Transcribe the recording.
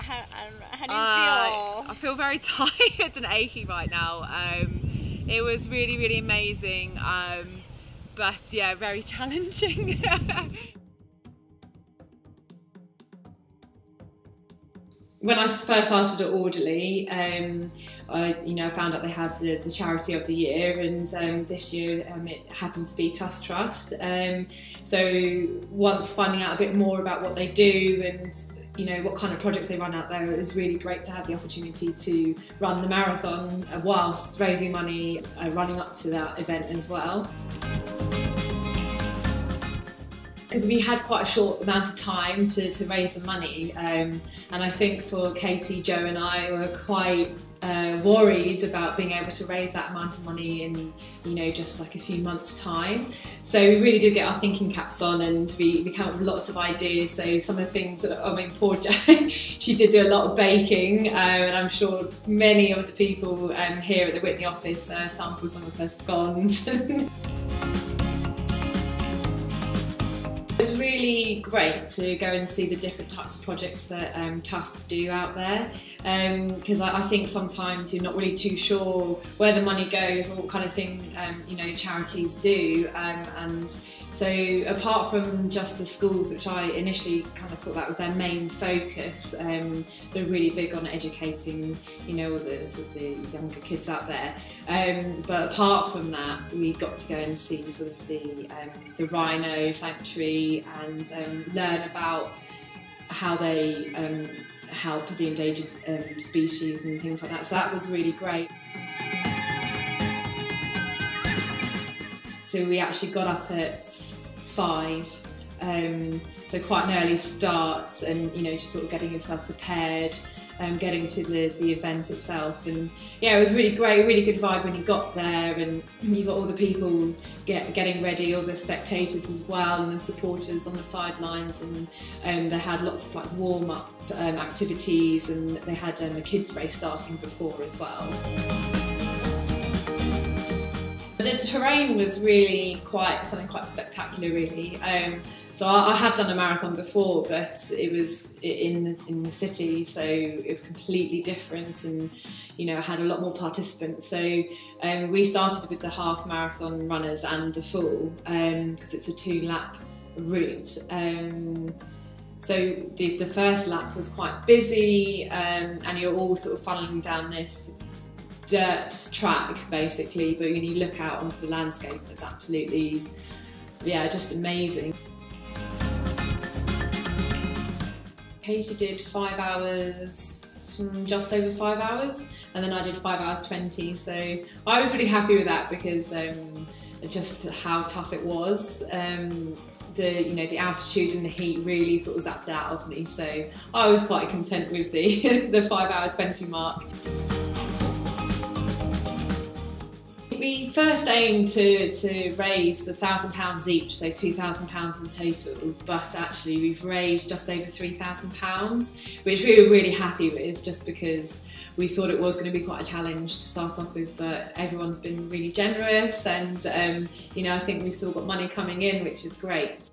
How do you feel? I feel very tired and achy right now. It was really, really amazing, but yeah, very challenging. When I first started at AUDLEY, I found out they have the Charity of the Year, and this year it happened to be Tusk Trust. So once finding out a bit more about what they do and what kind of projects they run out there, it was really great to have the opportunity to run the marathon whilst raising money running up to that event as well. Because we had quite a short amount of time to raise the money, and I think for Katie, Joe and I were quite worried about being able to raise that amount of money in just like a few months' time. So we really did get our thinking caps on, and we came up with lots of ideas. So some of the things that, poor Jo, she did do a lot of baking, and I'm sure many of the people here at the Whitney office sampled some of her scones. It was really great to go and see the different types of projects that Tusk do out there, because I think sometimes you're not really too sure where the money goes or what kind of thing charities do, and so apart from just the schools, which I initially kind of thought that was their main focus, they're really big on educating all the sort of the younger kids out there, but apart from that we got to go and see sort of the rhino sanctuary and learn about how they help the endangered species and things like that. So that was really great. So we actually got up at 5, so quite an early start, and just sort of getting yourself prepared, getting to the event itself, and yeah, it was really great, really good vibe when you got there, and you got all the people getting ready, all the spectators as well, and the supporters on the sidelines, and they had lots of like warm-up activities, and they had a kids race starting before as well. The terrain was really something quite spectacular, really. So I have done a marathon before, but it was in the city, so it was completely different, and I had a lot more participants. So we started with the half marathon runners and the full, because it's a 2-lap route. So the first lap was quite busy, and you're all sort of funneling down this dirt track basically, but when you look out onto the landscape, it's absolutely, just amazing. Katie did 5 hours, just over 5 hours, and then I did 5 hours 20, so I was really happy with that, because just how tough it was. The altitude and the heat really sort of zapped it out of me, so I was quite content with the 5 hour 20 mark. We first aimed to raise £1,000 each, so £2,000 in total, but actually we've raised just over £3,000, which we were really happy with, just because we thought it was going to be quite a challenge to start off with, but everyone's been really generous, and I think we've still got money coming in, which is great.